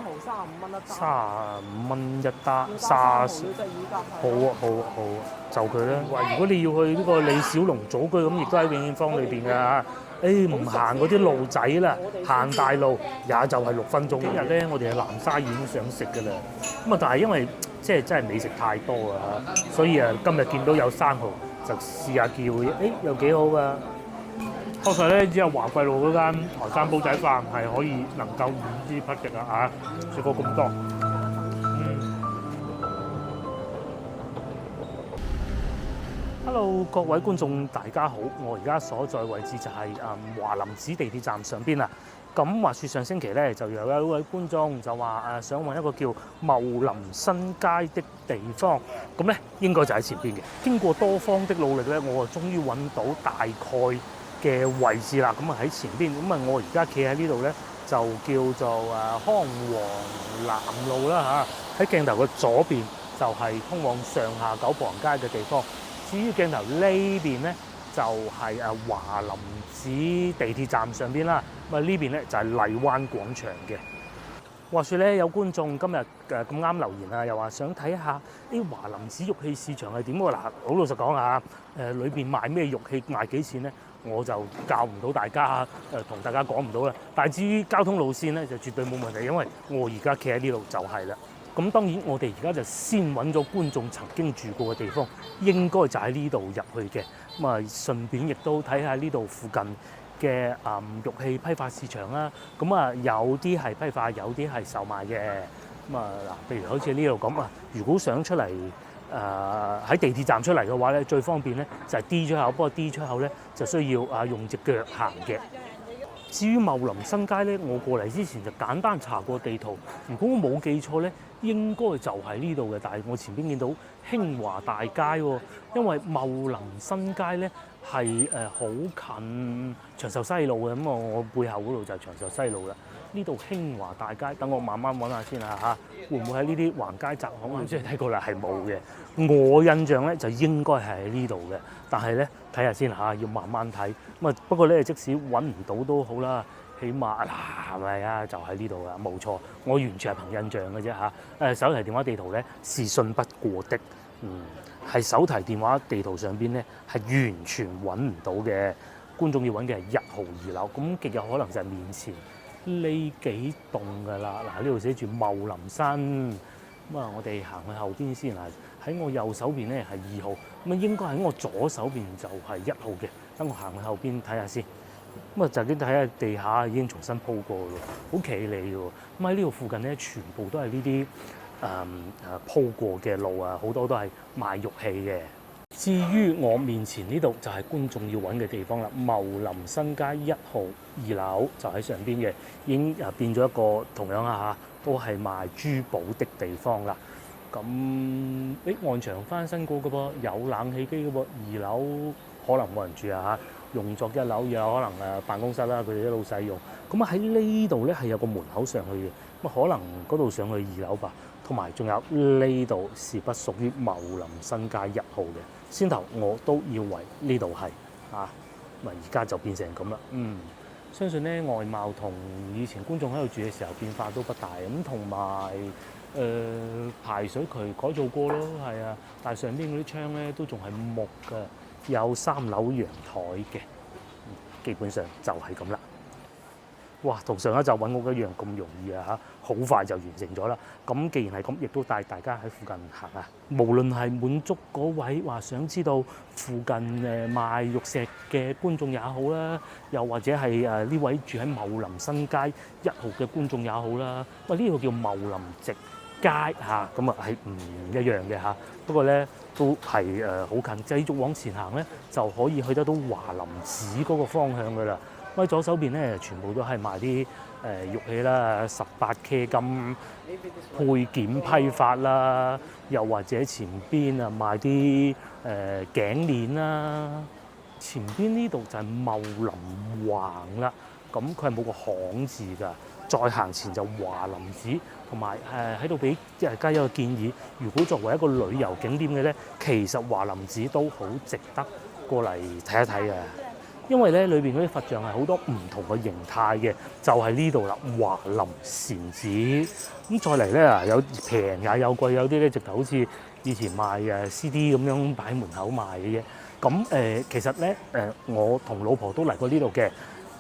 毫35蚊一單。35蚊一單30 ，30隻乳鴿好啊好啊好啊，就佢啦。話如果你要去呢個李小龍祖居咁，亦都喺永慶坊裏邊㗎嚇。唔行嗰啲路仔啦，行大路也就係6分鐘。今日咧，我哋喺南沙已經想食㗎啦。咁啊，但係因為即係真係美食太多啊，所以啊，今日見到有生蠔就試下叫，又幾好㗎。確實咧，只有華貴路嗰間台山煲仔飯係可以能夠五支匹敵啊！食過咁多。Hello， 各位觀眾大家好，我而家所在位置就係華林寺地鐵站上邊啦。咁話說上星期咧，就有一位觀眾就話想揾一個叫茂林新街的地方，咁咧應該就喺前邊嘅。經過多方的努力咧，我終於揾到大概嘅位置啦。咁啊喺前邊，咁啊我而家企喺呢度咧，就叫做康王南路啦嚇。喺鏡頭嘅左邊就係通往上下九步行街嘅地方。至於鏡頭呢邊咧，就係華林寺地鐵站上邊啦。咁啊呢邊咧就係荔灣廣場嘅。話說咧，有觀眾今日咁啱留言啊，又話想睇下啲華林寺玉器市場係點喎。嗱，好老實講下，裏邊賣咩玉器賣幾錢咧，我就教唔到大家，同大家講唔到啦。但係至於交通路線咧，就絕對冇問題，因為我而家企喺呢度就係啦。咁當然我哋而家就先揾咗觀眾曾經住過嘅地方，應該就喺呢度入去嘅。咁啊，順便亦都睇下呢度附近嘅玉器批發市場啦。咁啊，有啲係批發，有啲係售賣嘅。咁啊嗱，譬如好似呢度咁啊，如果想出嚟喺地鐵站出嚟嘅話咧，最方便咧就係 D 出口，不過 D 出口咧就需要用隻腳行嘅。至於茂林新街咧，我過嚟之前就簡單查過地圖，如果我冇記錯咧，應該就係呢度嘅。但係我前邊見到興華大街喎，因為茂林新街咧係好近長壽西路嘅，咁我背後嗰度就係長壽西路啦。呢度興華大街，等我慢慢揾下先嚇，會唔會喺呢啲橫街窄巷？我真係睇過啦，係冇嘅。我印象咧就應該係喺呢度嘅，但係咧睇下先嚇，要慢慢睇。咁啊不過咧，即使揾唔到都好啦，起碼係咪啊？就喺呢度啦，冇錯。我完全係憑印象嘅啫嚇。手提電話地圖咧是信不過的，係手提電話地圖上邊咧係完全揾唔到嘅。觀眾要揾嘅係1號2樓，咁極有可能就係面前呢幾棟㗎啦。嗱，呢度寫住茂林新，咁啊我哋行去後邊先啊。喺我右手邊咧係2號，咁啊應該喺我左手邊就係1號嘅。等我行去後邊睇下先。咁啊就見睇下地下已經重新鋪過咯，好企理嘅喎。咁喺呢度附近咧，全部都係呢啲鋪過嘅路啊，好多都係賣玉器嘅。至於我面前呢度就係觀眾要揾嘅地方啦，茂林新街1號2樓就喺上邊嘅，已經變咗一個同樣啊嚇，都係賣珠寶的地方啦。咁岸牆翻新過嘅噃，有冷氣機嘅噃，2樓可能冇人住啊嚇，用作1樓有可能辦公室啦，佢哋啲老細用。咁啊喺呢度咧係有個門口上去嘅，咁可能嗰度上去2樓吧。同埋仲有呢度是不屬於茂林新街1號嘅，先頭我都以為呢度係咁啊而家就變成咁啦。相信咧外貌同以前觀眾喺度住嘅時候變化都不大，咁同埋排水渠改造過咯，係啊，但係上邊嗰啲窗咧都仲係木㗎，有3樓陽台嘅，基本上就係咁啦。哇，同上一集揾屋一樣咁容易啊嚇，好快就完成咗啦。咁既然係咁，亦都帶大家喺附近行啊。無論係滿足嗰位話想知道附近賣玉石嘅觀眾也好啦，又或者係呢位住喺茂林新街1號嘅觀眾也好啦。喂，呢度叫茂林直街嚇，咁啊係唔一樣嘅嚇。不過咧都係好近，繼續往前行咧就可以去得到華林寺嗰個方向噶啦。喺左手邊咧，全部都係賣啲玉器啦，18K 金配件批發啦，又或者前邊賣啲頸鏈啦。前邊呢度就係茂林橫啦，咁佢係冇個巷字㗎。再行前就華林寺，同埋喺度俾大家一個建議，如果作為一個旅遊景點嘅咧，其實華林寺都好值得過嚟睇一睇嘅。因為咧裏邊嗰啲佛像係好多唔同嘅形態嘅，就係呢度啦，華林禪寺。咁再嚟咧有平也有貴，有啲咧直頭好似以前賣CD 咁樣擺喺門口賣嘅啫。咁其實咧我同老婆都嚟過呢度嘅。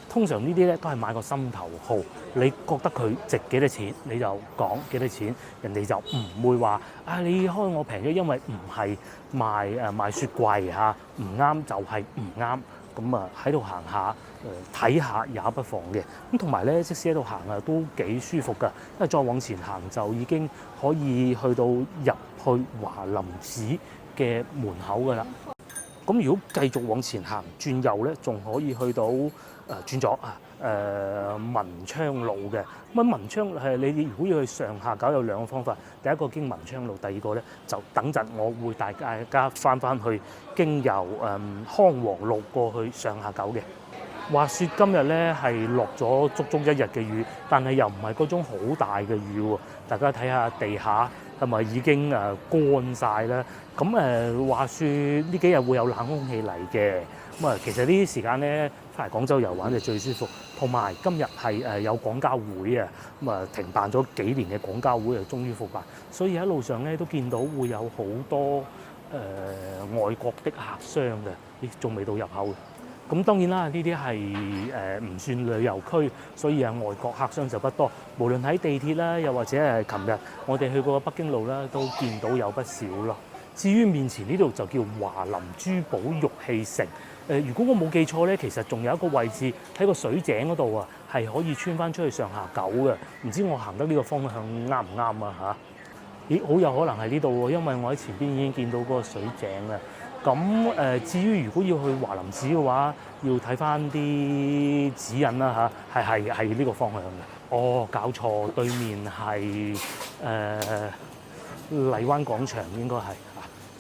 通常呢啲咧都係買個心頭號，你覺得佢值幾多錢你就講幾多錢，人哋就唔會話你開我平咗，因為唔係賣雪櫃嚇，唔啱就係唔啱。咁喺度行下睇下也不妨嘅。咁同埋咧，即使喺度行都幾舒服㗎，因為再往前行就已經可以去到入去華林寺嘅門口㗎啦。咁如果繼續往前行轉右咧，仲可以去到轉左文昌路嘅。咁文昌你如果要去上下九有兩個方法，第一個經文昌路，第二個咧就等陣我會帶大家翻去經由康王路過去上下九嘅。話說今日咧係落咗足足一日嘅雨，但係又唔係嗰種好大嘅雨喎。大家睇下地下係咪已經乾晒啦？咁話說呢幾日會有冷空氣嚟嘅。咁其實呢啲時間咧翻嚟廣州遊玩就最舒服。同埋今日係有廣交會啊，停辦咗幾年嘅廣交會終於復辦，所以喺路上咧都見到會有好多外國的客商嘅，仲未到入口。咁當然啦，呢啲係唔算旅遊區，所以外國客商就不多。無論喺地鐵啦，又或者係琴日我哋去過北京路啦，都見到有不少咯。至於面前呢度就叫華林珠寶玉器城。如果我冇記錯咧，其實仲有一個位置喺個水井嗰度係可以穿翻出去上下九嘅。唔知我行得呢個方向啱唔啱啊？咦，好有可能係呢度喎，因為我喺前邊已經見到嗰個水井啦。咁至於如果要去華林寺嘅話，要睇翻啲指引啦嚇，係呢個方向嘅。搞錯，對面係荔灣廣場應該係。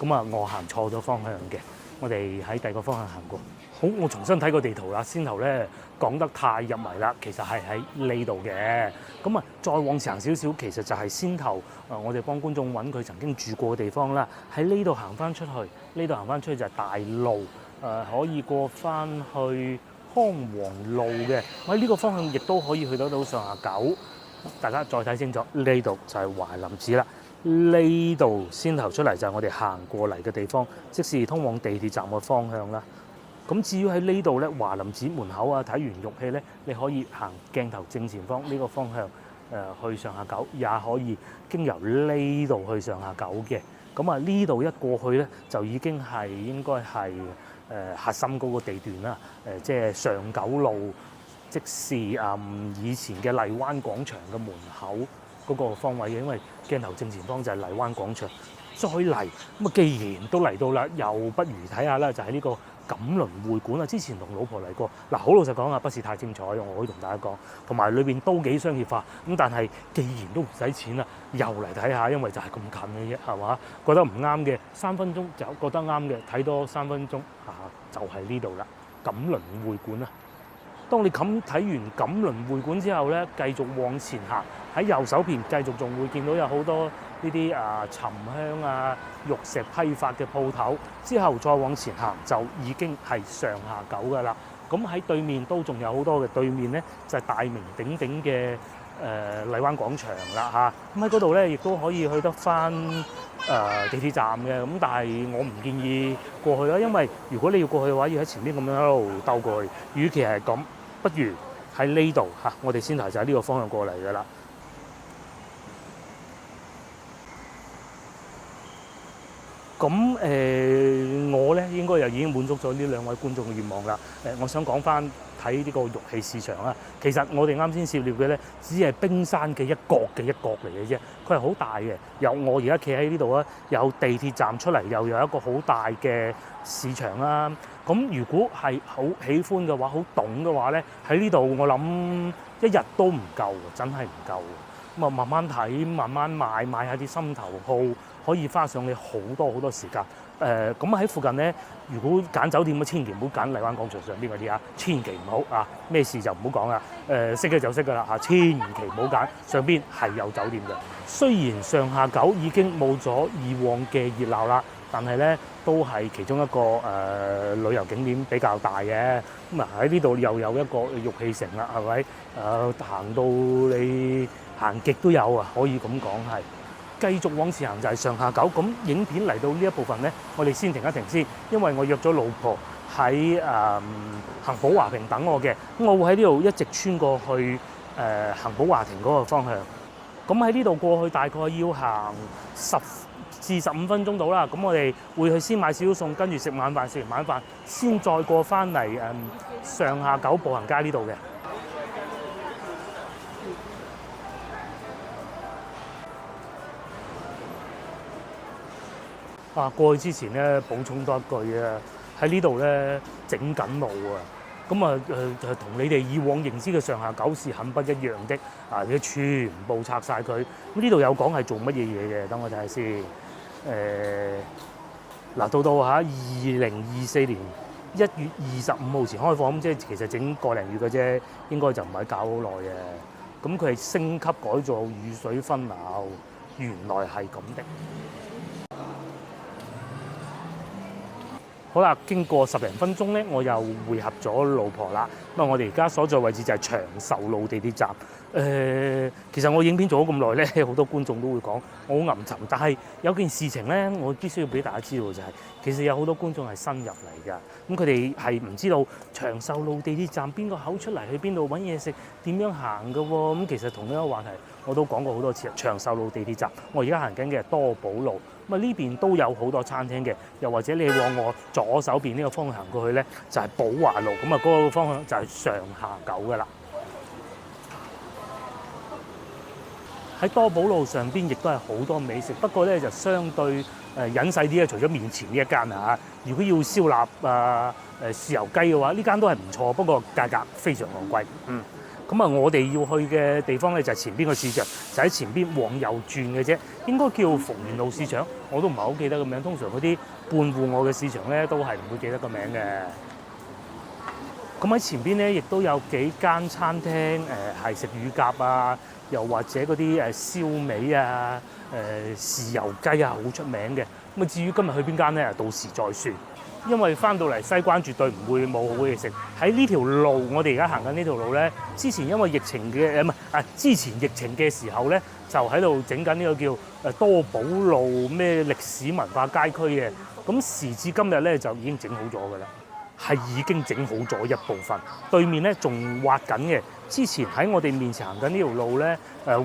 咁我行錯咗方向嘅，我哋喺第二個方向行過。好，我重新睇個地圖啦。先頭咧講得太入迷啦，其實係喺呢度嘅。咁再往前行少少，其實就係先頭我哋幫觀眾揾佢曾經住過嘅地方啦。喺呢度行翻出去，呢度行翻出去就係大路，可以過翻去康王路嘅。喺呢個方向亦都可以去到上下九。大家再睇清楚，呢度就係華林寺啦。呢度先頭出嚟就係我哋行過嚟嘅地方，即是通往地鐵站嘅方向啦。咁至於喺呢度咧，華林寺門口睇完玉器咧，你可以行鏡頭正前方呢個方向去上下九，也可以經由呢度去上下九嘅。咁呢度一過去咧，就已經係應該係核心嗰個地段啦。即係上九路，即是以前嘅荔灣廣場嘅門口嗰個方位嘅，因為鏡頭正前方就係荔灣廣場。再嚟咁既然都嚟到啦，又不如睇下啦，就係呢個錦麟會館啊！之前同老婆嚟過，好老實講不是太精彩，我可以同大家講，同埋裏邊都幾商業化。咁但係既然都唔使錢啦，又嚟睇下，因為就係咁近嘅啫，係嘛？覺得唔啱嘅3分鐘就覺得啱嘅，睇多3分鐘就係呢度啦，錦麟會館啊！當你睇完錦麟會館之後咧，繼續往前行，喺右手邊繼續仲會見到有好多呢啲沉香玉石批發嘅鋪頭。之後再往前行就已經係上下九㗎啦。咁喺對面都仲有好多嘅，對面咧就係大名鼎鼎嘅荔灣廣場啦嚇。咁喺嗰度咧亦都可以去得翻地鐵站嘅。咁但係我唔建議過去啦，因為如果你要過去嘅話，要喺前邊咁樣喺度兜過去。與其係咁，不如喺呢度我哋先頭就喺呢個方向過嚟㗎啦。咁我咧應該又已經滿足咗呢兩位觀眾嘅願望啦。我想講翻睇呢個玉器市場啦。其實我哋啱先涉獵嘅咧，只係冰山嘅一角嚟嘅啫。佢係好大嘅，有我而家企喺呢度啊，有地鐵站出嚟，又有一個好大嘅市場啦。咁如果係好喜歡嘅話，好懂嘅話咧，喺呢度我諗一日都唔夠，真係唔夠。咁慢慢睇，慢慢買下啲心頭好，可以花上你好多時間。咁喺附近咧，如果揀酒店千祈唔好揀荔灣廣場上邊嗰啲千祈唔好咩事就唔好講啦。識嘅就識㗎啦千祈唔好揀上邊係有酒店嘅。雖然上下九已經冇咗以往嘅熱鬧啦，但係咧都係其中一個旅遊景點比較大嘅。咁啊喺呢度又有一個玉器城啦，係咪？行到你行極都有啊，可以咁講係。繼續往前行就係上下九。咁影片嚟到呢一部分咧，我哋先停一停先，因為我約咗老婆喺恆寶華庭等我嘅。咁我會喺呢度一直穿過去恆寶華庭嗰個方向。咁喺呢度過去大概要行10至15分鐘到啦。咁我哋會去先買少少餸，跟住食晚飯，食完晚飯先再過翻嚟上下九步行街呢度嘅。過去之前咧補充多一句啊，喺呢度咧整緊路啊。咁啊同你哋以往認知嘅上下九是很不一樣的你全部拆晒佢。咁呢度有講係做乜嘢嘢嘅？等我睇下先。到2024年1月25號前開放，咁即係其實整個零月嘅啫，應該就唔係搞好耐嘅。咁佢係升級改造雨水分流，原來係咁的。好啦，經過10零分鐘咧，我又會合咗老婆啦。咁我哋而家所在位置就係長壽路地鐵站。其實我影片做咗咁耐咧，好多觀眾都會講我好吟沉，但係有件事情咧，我必須要俾大家知道就係，其實有好多觀眾係新入嚟㗎。咁佢哋係唔知道長壽路地鐵站邊個口出嚟，去邊度揾嘢食，點樣行㗎喎。咁其實同一個話題我都講過好多次。長壽路地鐵站，我而家行緊嘅係多寶路。咁呢邊都有好多餐廳嘅，又或者你往我左手邊呢個方向行過去咧，就係寶華路。咁嗰個方向就係上下九㗎啦。喺多寶路上邊亦都係好多美食，不過咧就相對隱世啲嘅。除咗面前呢一間啊，如果要燒臘豉油雞嘅話，呢間都係唔錯，不過價格非常昂貴。咁我哋要去嘅地方咧就係前邊個市場，就喺前邊往右轉嘅啫，應該叫逢源路市場，我都唔係好記得個名。通常嗰啲半戶外嘅市場咧都係唔會記得個名嘅。咁喺前邊咧亦都有幾間餐廳，係食乳鴿啊，又或者嗰啲燒味啊、豉油雞啊，好出名嘅。咁至於今日去邊間咧，到時再算。因為翻到嚟西關絕對唔會冇好嘢食。喺呢條路，我哋而家行緊呢條路咧，之前因為疫情嘅之前疫情嘅時候咧，就喺度整緊呢個叫多寶路咩歷史文化街區嘅。咁時至今日咧，就已經整好咗㗎啦，係已經整好咗一部分。對面咧仲挖緊嘅，之前喺我哋面前行緊呢條路咧，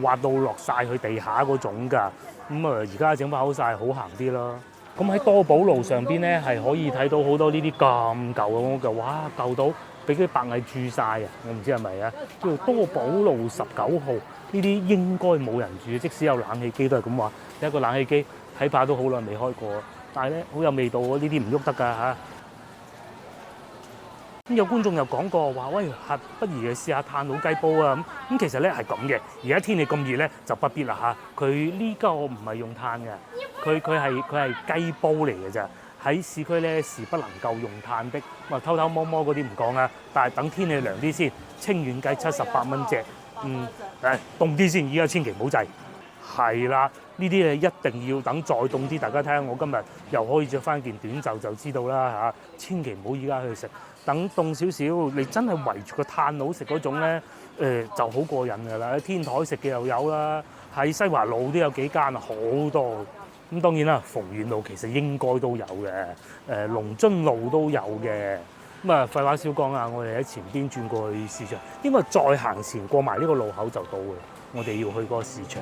挖到落晒去地下嗰種㗎。而家整翻好晒，好行啲咯。咁喺多寶路上邊咧，係可以睇到好多呢啲咁舊嘅屋嘅，哇，舊到俾啲白蟻蛀晒啊！我唔知係咪啊？叫做多寶路19號，呢啲應該冇人住，即使有冷氣機都係咁話。一個冷氣機睇怕都好耐未開過，但係咧好有味道喎，呢啲唔喐得㗎嚇。咁有觀眾又講過話，喂，不如試下炭爐雞煲啊咁。其實咧係咁嘅，而家天氣咁熱咧就不必啦嚇。佢呢個唔係用炭嘅，佢係雞煲嚟嘅咋。喺市區咧是不能夠用炭的。偷偷摸摸嗰啲唔講啊，但係等天氣涼啲先。清遠雞78蚊隻，凍啲先，依家千祈唔好制。係啦，呢啲嘢一定要等再凍啲。大家睇下我今日又可以着翻件短袖就知道啦嚇。千祈唔好依家去食。等凍少少，你真係圍住個炭爐食嗰種咧，就好過癮㗎啦！喺天台食嘅又有啦，喺西華路都有幾間好多。咁當然啦，逢源路其實應該都有嘅，龍津路都有嘅。廢話少講啊，我哋喺前邊轉過去市場，應該再行前過埋呢個路口就到嘅。我哋要去嗰個市場。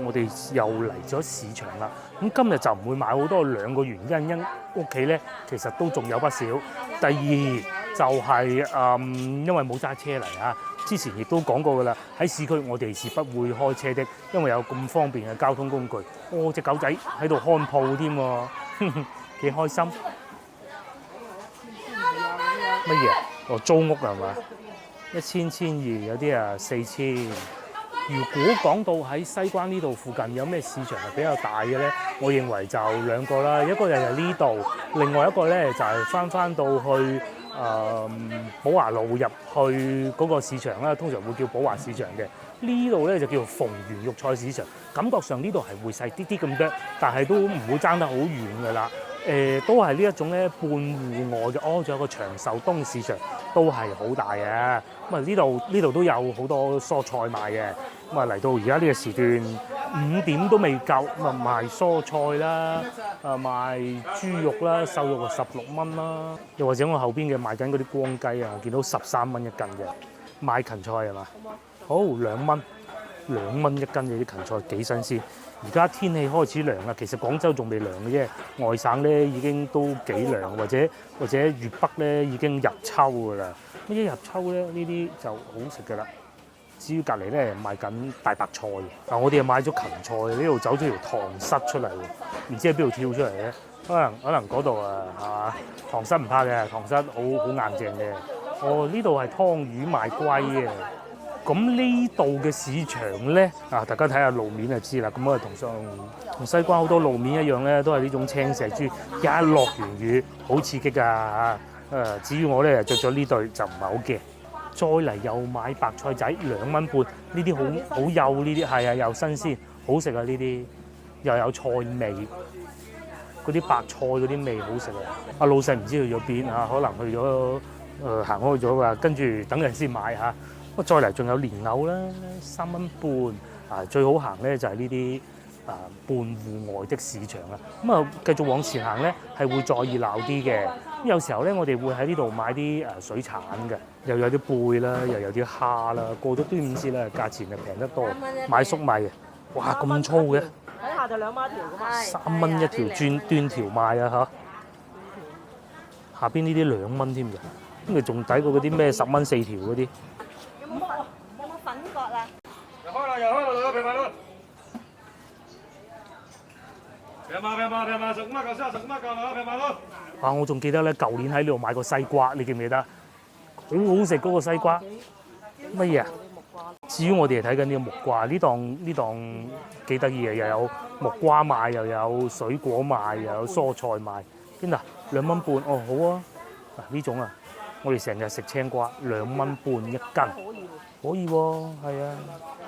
我哋又嚟咗市場啦，咁今日就唔會買好多，兩個原因，屋企咧其實都仲有不少。第二就係因為冇揸車嚟啊，之前亦都講過㗎啦，喺市區我哋是不會開車的，因為有咁方便嘅交通工具。隻狗仔喺度看鋪添喎，幾開心。乜嘢？租屋係嘛？1000、1200，有啲啊4000。如果講到喺西關呢度附近有咩市場係比較大嘅咧，我認為就兩個啦，一個就係呢度，另外一個咧就係翻到去寶華路入去嗰個市場啦，通常會叫寶華市場嘅。呢度咧就叫逢源肉菜市場，感覺上呢度係會細啲啲咁多，但係都唔會爭得好遠㗎啦。都係呢一種咧半戶外嘅，仲有個長壽東市場都係好大嘅。咁啊呢度都有好多蔬菜賣嘅。咁啊嚟到而家呢個時段5點都未夠，咁啊賣蔬菜啦，賣豬肉啦，瘦肉就16蚊啦。又或者我後邊嘅賣緊嗰啲光雞啊，我見到13蚊一斤嘅。賣芹菜係嘛？好2蚊，2蚊一斤嘅啲芹菜幾新鮮。而家天氣開始涼啦，其實廣州仲未涼嘅啫，外省咧已經都幾涼，或者粵北咧已經入秋㗎啦。咁一入秋咧，呢啲就好食㗎啦。至於隔離咧賣緊大白菜，我哋又買咗芹菜，呢度走咗條塘虱出嚟喎，唔知喺邊度跳出嚟咧？可能嗰度啊，係嘛？塘虱唔怕嘅，塘虱好硬淨嘅。呢度係湯魚賣龜嘅。咁呢度嘅市場咧，大家睇下路面就知啦。咁啊同西關好多路面一樣咧，都係呢種青石磚，一落完雨好刺激㗎。至於我咧着咗呢對就唔係好驚。再嚟又買白菜仔2蚊半，呢啲好幼，呢啲係啊又新鮮，好食啊呢啲，又有菜味，嗰啲白菜嗰啲味好食啊！阿老細唔知去咗邊啊，可能去咗行開咗㗎，跟住等陣先買嚇。再嚟仲有蓮藕啦，3蚊半，最好行咧就係呢啲半戶外的市場啦。咁啊繼續往前行咧係會再熱鬧啲嘅。咁有時候咧我哋會喺呢度買啲水產嘅，又有啲貝啦，又有啲蝦啦。過咗端午節咧，價錢就平得多。買粟米啊，哇咁粗嘅！睇下就2蚊一條㗎嘛。3蚊一條斷條賣啊嚇！下邊呢啲2蚊添嘅，咁咪仲抵過嗰啲咩10蚊4條嗰啲。有冇粉葛啊？又開啦，兩個平賣咯。平賣15蚊嚿，15蚊嚿兩個平賣咯。我仲記得咧，舊年喺呢度買過西瓜，你記唔記得？好好食嗰個西瓜。乜嘢啊？至於我哋係睇緊呢個木瓜，呢檔幾得意嘅，又有木瓜賣，又有水果賣，又有蔬菜賣。邊啊？2蚊半，好啊。呢種啊，我哋成日食青瓜，2蚊半一斤。可以喎，係啊。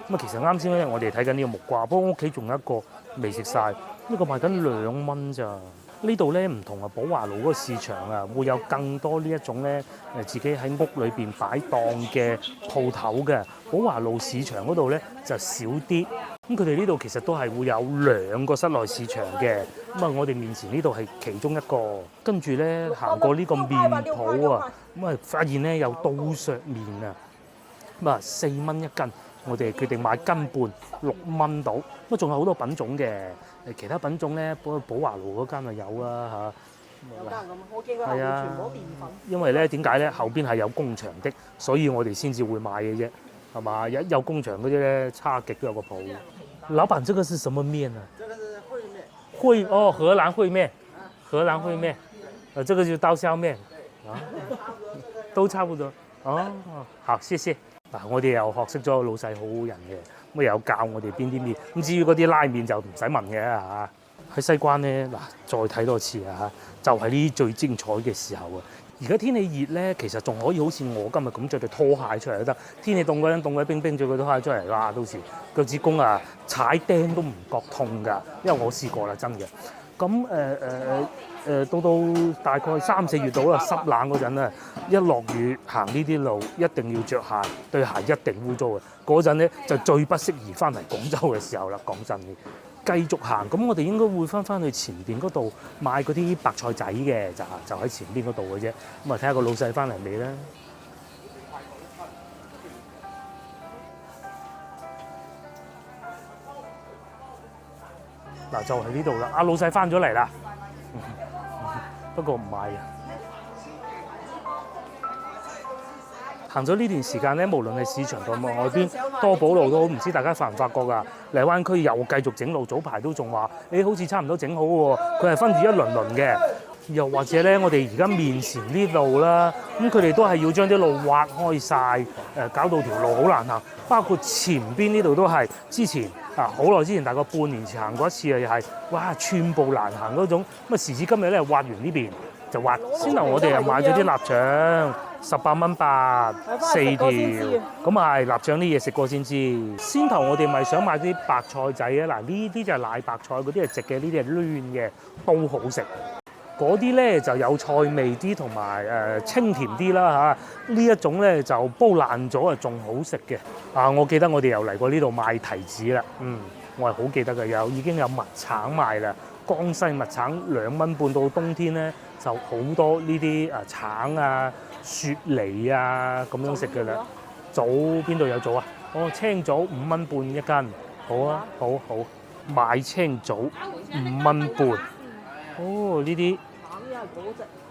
咁啊，其實啱先咧，我哋睇緊呢個木瓜，不過我屋企仲有一個未食晒，呢個賣緊2蚊咋。呢度咧唔同啊，寶華路嗰個市場啊，會有更多呢一種咧自己喺屋裏邊擺檔嘅鋪頭嘅。寶華路市場嗰度咧就少啲。咁佢哋呢度其實都係會有2個室內市場嘅。咁啊，我哋面前呢度係其中一個。跟住咧行過呢個麵鋪啊，咁啊發現咧有刀削麵啊，咁啊4蚊一斤。我哋決定買斤半，6蚊到。咁仲有好多品種嘅，其他品種咧，寶華路嗰間就有啦嚇。有間咁，我見佢後面全部都澱粉。因為咧點解咧？後邊係有工場的，所以我哋先至會買嘅啫，係嘛？有工場嗰啲咧，差極都有個譜。老闆，這個是什麼麵啊？這個是烩麵。荷蘭烩麵，荷蘭烩麵。這個就是刀削麵。都差不多。好，謝謝。我哋又學識咗老細好人嘅，咁又教我哋邊啲麵。咁至於嗰啲拉麵就唔使問嘅嚇。喺西關咧，再睇多次啊，就係呢啲最精彩嘅時候啊！而家天氣熱咧，其實仲可以好似我今日咁着對拖鞋出嚟都得。天氣凍嗰陣凍鬼冰冰，着對拖鞋出嚟，哇！到時腳趾公啊踩釘都唔覺痛㗎，因為我試過啦，真嘅。咁到大概3、4月度啦，濕冷嗰陣啊，一落雨行呢啲路一定要着鞋，對鞋一定污糟嘅。嗰陣咧就最不適宜翻嚟廣州嘅時候啦，講真嘅。繼續行，咁我哋應該會翻去前邊嗰度買嗰啲白菜仔嘅，就喺前邊嗰度嘅啫。咁啊睇下個老細翻嚟未啦。就喺呢度啦，阿老細翻咗嚟啦，不過唔買啊。行咗呢段時間咧，無論係市場同埋外邊多寶路都好，唔知大家發唔發覺㗎？荔灣區又繼續整路，早排都仲話，好似差唔多整好喎。佢係分住一輪輪嘅。又或者咧，我哋而家面前呢路啦，咁佢哋都係要將啲路挖開晒，搞到條路好難行。包括前邊呢度都係，之前好耐之前，大概半年前行過一次啊，又係哇寸步難行嗰種。咁啊時至今日咧，挖完呢邊就挖。先頭我哋又買咗啲臘腸，18蚊8，4條。咁啊係臘腸啲嘢食過先知。先頭我哋咪想買啲白菜仔啊，嗱呢啲就係奶白菜，嗰啲係直嘅，呢啲係攣嘅，都好食。嗰啲咧就有菜味啲，同埋清甜啲啦嚇。呢一種咧就煲爛咗啊，仲好食嘅。我記得我哋又嚟過呢度賣提子啦。我係好記得嘅，已經有蜜橙賣啦。江西蜜橙2蚊半，到冬天咧就好多呢啲橙啊、雪梨啊咁樣食嘅啦。棗邊度有棗啊？青棗5蚊半一斤。好啊，好買青棗5蚊半。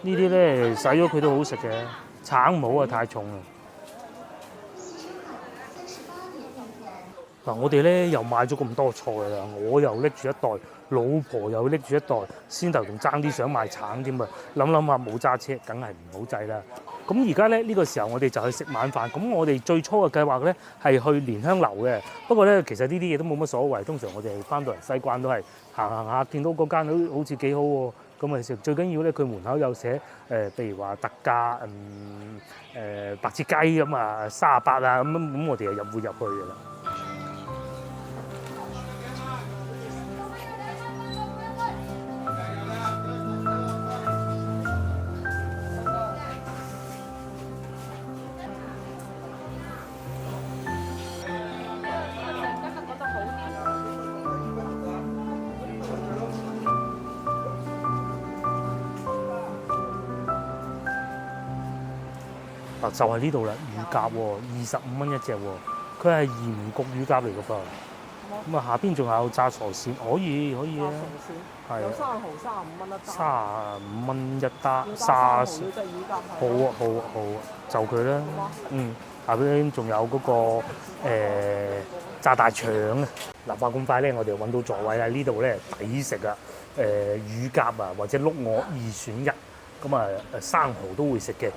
呢啲咧洗咗佢都好食嘅，橙唔好啊，太重啦。嗱，我哋咧又買咗咁多菜啦，我又拎住一袋，老婆又拎住一袋，先頭仲爭啲想買橙添啊！諗下冇揸車，梗係唔好制啦。咁而家咧呢個時候我哋就去食晚飯。咁我哋最初嘅計劃咧係去蓮香樓嘅，不過咧其實呢啲嘢都冇乜所謂。通常我哋翻到嚟西關都係行下，見到嗰間好似幾好喎。咁咪食，最緊要咧，佢門口有寫譬如話特價白切雞咁啊，38啊咁我哋就會入去嘅啦。就係呢度啦，乳鴿喎，25蚊一隻喎，佢係鹽焗乳鴿嚟嘅噃。咁下邊仲有炸傻線，可以啊。係有生蠔35蚊一打。35蚊一打，沙士。好啊，就佢啦。下邊仲有嗰個炸大腸啊！嗱，話咁快咧，我哋揾到座位啦。呢度咧抵食啊！乳鴿啊，或者碌鵝2選1。咁生蠔都會食嘅。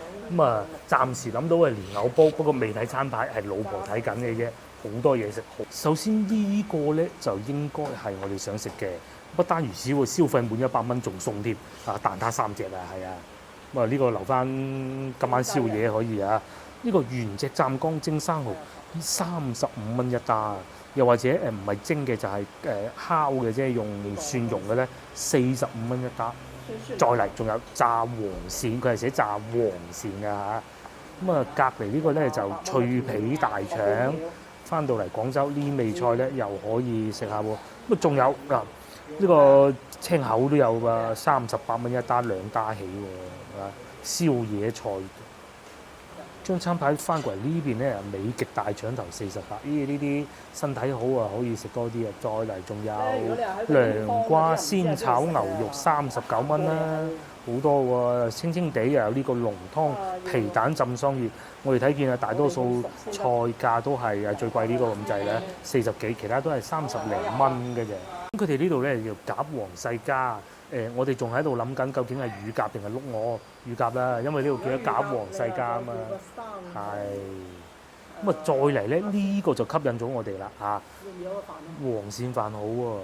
暫時諗到係蓮藕煲，不過未睇餐牌，係老婆睇緊嘅啫。好多嘢食。首先呢個咧就應該係我哋想食嘅。不單如此喎，消費滿100蚊仲送添蛋撻3隻啊，係啊。呢個留翻今晚宵夜可以啊。呢個原隻湛江蒸生蠔35蚊一打，又或者唔係蒸嘅就係烤嘅啫，用蒜蓉嘅咧45蚊一打。再嚟仲有炸黃鱔，佢係寫炸黃鱔㗎嚇。隔離呢個咧就脆皮大腸，翻到嚟廣州呢味菜咧又可以食下喎。仲有呢個青口都有㗎，38蚊一打，2打起喎，宵夜菜。張餐牌翻過嚟呢邊咧，美極大腸頭48，呢啲身體好啊，可以食多啲啊。再嚟仲有涼瓜鮮炒牛肉39蚊啦，好多喎，清清地又有呢個濃湯皮蛋浸桑葉。我哋睇見大多數菜價都係最貴呢個咁滯咧，40幾，其他都係30零蚊嘅啫。佢哋呢度咧叫鴿皇世家。我哋仲喺度諗緊究竟係乳鴿定係碌鵝乳鴿啦，因為呢度叫咗鴿皇世家啊嘛。係。再嚟咧，呢個就吸引咗我哋啦嚇。黃鱔飯好喎，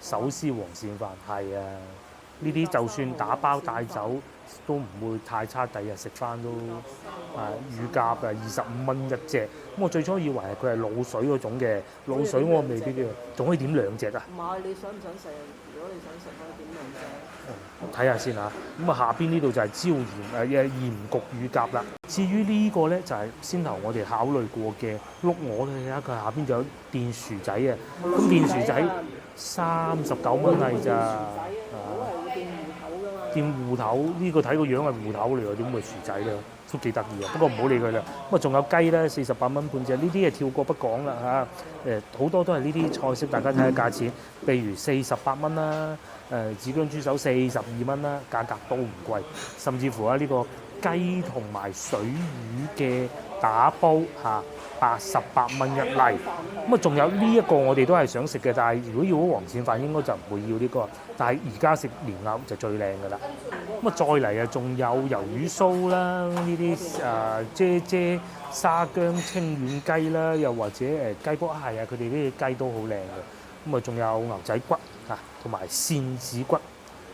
手撕黃鱔飯係啊。呢啲就算打包帶走都唔會太差，第日食翻都乳鴿25蚊一隻。我最初以為係佢係滷水嗰種嘅，滷水我未必嘅，仲可以點2隻啊？唔係，你想唔想食？如果你想食，可以點2隻。睇下先嚇。下邊呢度就係椒鹽焗乳鴿啦。至於呢個咧就係先頭我哋考慮過嘅碌鵝，你睇下佢下邊仲有電薯仔啊。咁電薯仔39蚊係咋？掂芋頭呢個睇個樣係芋頭嚟喎，點會薯仔咧？都幾得意啊！不過唔好理佢啦。仲有雞咧，48蚊半隻，呢啲跳過不講啦嚇。好多都係呢啲菜式，大家睇下價錢。譬如48蚊啦，紫薑豬手42蚊啦，價格都唔貴。甚至乎呢個雞同埋水魚嘅打煲嚇，88蚊一例。咁啊，仲有呢一個我哋都係想食嘅，但係如果要嗰黃鱔飯應該就唔會要呢個。但係而家食蓮藕就最靚㗎啦。咁啊，再嚟啊，仲有魷魚鬚啦，呢啲啫沙姜清遠雞啦，又或者雞卜蟹啊，佢哋呢啲雞都好靚嘅。咁啊，仲有牛仔骨啊，同埋扇子骨。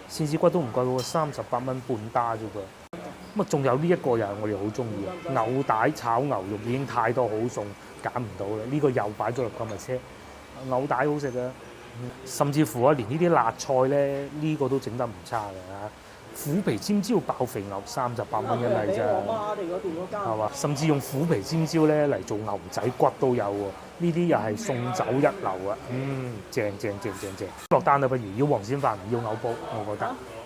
扇子骨都唔貴喎，38蚊半打啫噃。咁啊，仲有呢一個又係我哋好中意嘅牛帶炒牛肉，已經太多好餸揀唔到啦。呢個又擺咗落購物車，牛帶好食啊！甚至乎啊，連呢啲辣菜咧，呢個都整得唔差嘅嚇。虎皮尖椒爆肥牛38蚊一例咋，係嘛？甚至用虎皮尖椒咧嚟做牛仔骨都有喎。呢啲又係送酒一流啊！正。落單啦，不如要黃鱔飯唔要牛煲，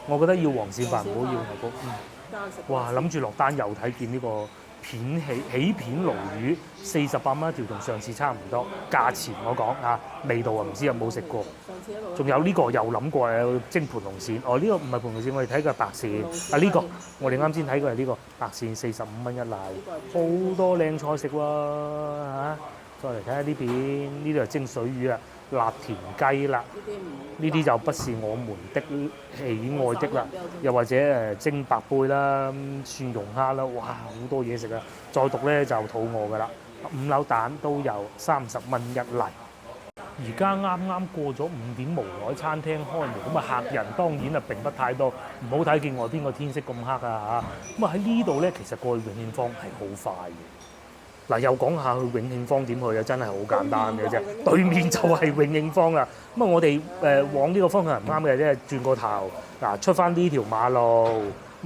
我覺得要黃鱔飯唔好要牛煲。哇！諗住落單又睇見呢個片起片鱸魚48蚊一條，同上次差唔多。價錢我講啊，味道啊唔知有冇食過。仲有呢個又諗過係蒸盤龍鱔，哦呢個唔係盤龍鱔，我哋睇過白鱔啊呢個，我哋啱先睇過係呢個白鱔45蚊一例，好多靚菜食喎嚇。再嚟睇下呢邊，呢度係蒸水魚啊，辣田雞啦，呢啲就不是我們的喜愛的啦。又或者蒸白貝啦、蒜蓉蝦啦，哇好多嘢食啊！再讀咧就肚餓㗎啦。5樓蛋都有30蚊一例。而家啱啱過咗5點，無奈餐廳開門，咁啊客人當然啊並不太多，唔好睇見外邊個天色咁黑啊嚇。咁啊喺呢度咧，其實過去永慶坊係好快嘅。嗱，又講下去永慶坊點去啊，真係好簡單嘅啫，對面就係永慶坊啦。咁啊，我哋往呢個方向唔啱嘅，即係轉個頭，嗱出翻呢條馬路，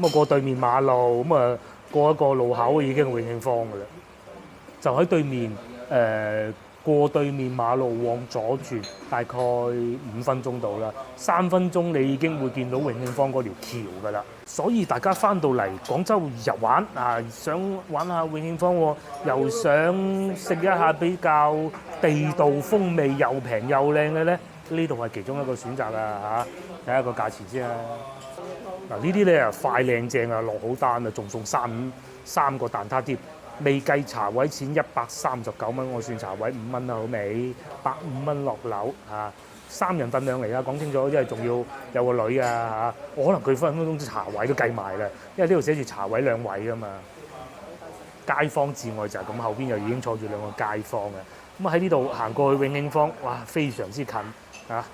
咁啊過對面馬路，咁啊過一個路口已經係永慶坊噶啦，就喺對面過對面馬路往左轉，大概5分鐘到啦，3分鐘你已經會見到永慶坊嗰條橋㗎啦。所以大家翻到嚟廣州遊玩啊，想玩下永慶坊喎，又想食一下比較地道風味又平又靚嘅咧，呢度係其中一個選擇啊嚇！睇下個價錢先啊。嗱呢啲咧啊快靚正啊，落好單啊，仲送三個蛋撻添。未計茶位錢139蚊，我算茶位5蚊啦，好未？150蚊落樓嚇，3人份量嚟啊！講清楚，因為仲要有個女啊嚇，我可能佢分分鐘茶位都計埋啦，因為呢度寫住茶位2位噶嘛。街坊至愛就係咁，後邊又已經坐住2個街坊嘅。咁啊喺呢度行過去永慶坊，哇，非常之近啊！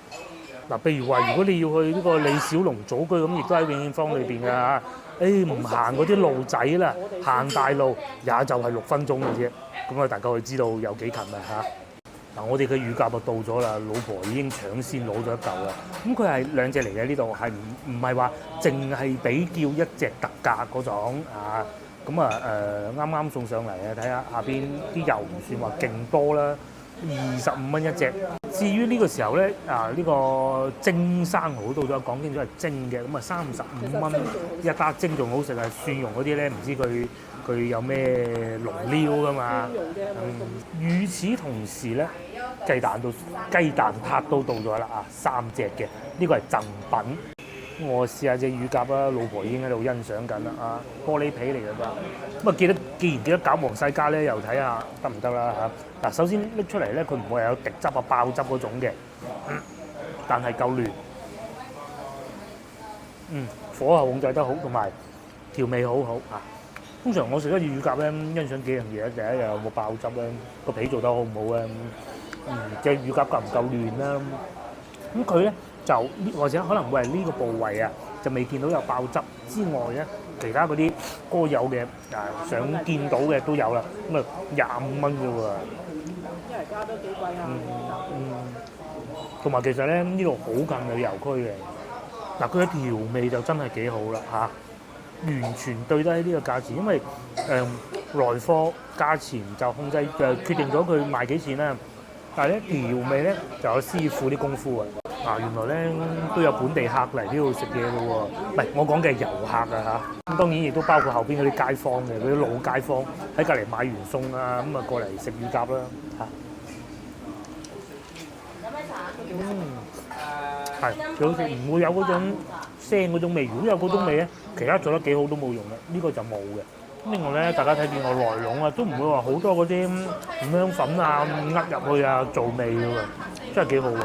嗱，譬如話，如果你要去呢個李小龍祖居咁，亦都喺永慶坊裏邊㗎嚇。唔行嗰啲路仔啦，行大路也就係6分鐘嘅啫。咁啊，大家可以知道有幾近啦嚇。嗱，我哋嘅乳鴿就到咗啦，老婆已經搶先攞咗一嚿啦。咁佢係2隻嚟嘅，呢度係唔係話淨係俾叫一隻特價嗰種啊？咁啊啱啱送上嚟啊，睇下下邊啲油唔算話勁多啦。25蚊一隻。至於呢個時候咧，呢個蒸生蠔到咗，講清楚係蒸嘅，咁啊35蚊一打，蒸仲好食啊！蒜蓉嗰啲咧，唔知佢有咩龍料噶嘛。與此同時咧，雞蛋撻都到咗啦啊，3隻嘅，呢個係贈品。我試下隻乳鴿啦，老婆已經喺度欣賞緊啦啊，玻璃皮嚟㗎噃。咁啊，既然記得搞黃世家咧，又睇下得唔得啦嚇。嗱，首先拎出嚟咧，佢唔會係有滴汁啊、爆汁嗰種嘅，但係夠嫩。火候控制得好，同埋調味好好啊。通常我食得乳鴿咧，欣賞幾樣嘢，第一有冇爆汁啦，個皮做得好唔好啊？隻乳鴿夠唔夠嫩啦？咁佢咧就或者可能會係呢個部位啊，就未見到有爆汁之外咧，其他嗰啲該有嘅想見到嘅都有啦。咁啊25蚊啫喎。因為加都幾貴啊。同埋其實咧呢度好近旅遊區嘅，嗱佢嘅調味就真係幾好啦嚇，完全對得起呢個價錢，因為來貨價錢就控制決定咗佢賣幾錢啦。但係咧調味咧就有師傅啲功夫啊！原來咧都有本地客嚟呢度食嘢嘅喎，唔係我講嘅係遊客啊嚇。咁當然亦都包括後邊嗰啲街坊嘅嗰啲老街坊喺隔離買完餸啊，咁啊過嚟食乳鴿啦嚇。係幾好食，唔會有嗰種腥嗰種味。如果有嗰種味咧，其他做得幾好都冇用嘅，呢個就冇嘅。另外咧，大家睇見個內籠啊，都唔會話好多嗰啲五香粉啊呃入去啊做味嘅喎，真係幾好嘅。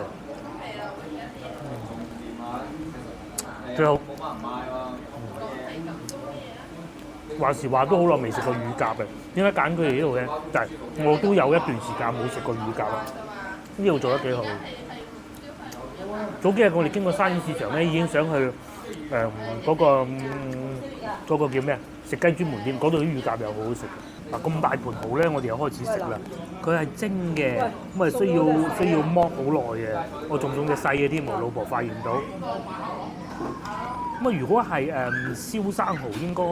最後話時話都好耐未食過乳鴿嘅，點解揀佢哋呢度嘅？就係我都有一段時間冇食過乳鴿啦，呢度做得幾好。早幾日我哋經過沙田市場咧，已經想去嗰個叫咩啊？食雞專門店嗰度啲乳鴿又好好食。嗱咁大盤蠔咧，我哋又開始食啦。佢係蒸嘅，咁啊需要剝好耐嘅。我仲種隻細嘅添，我老婆發現到。咁啊，如果係燒生蠔，應該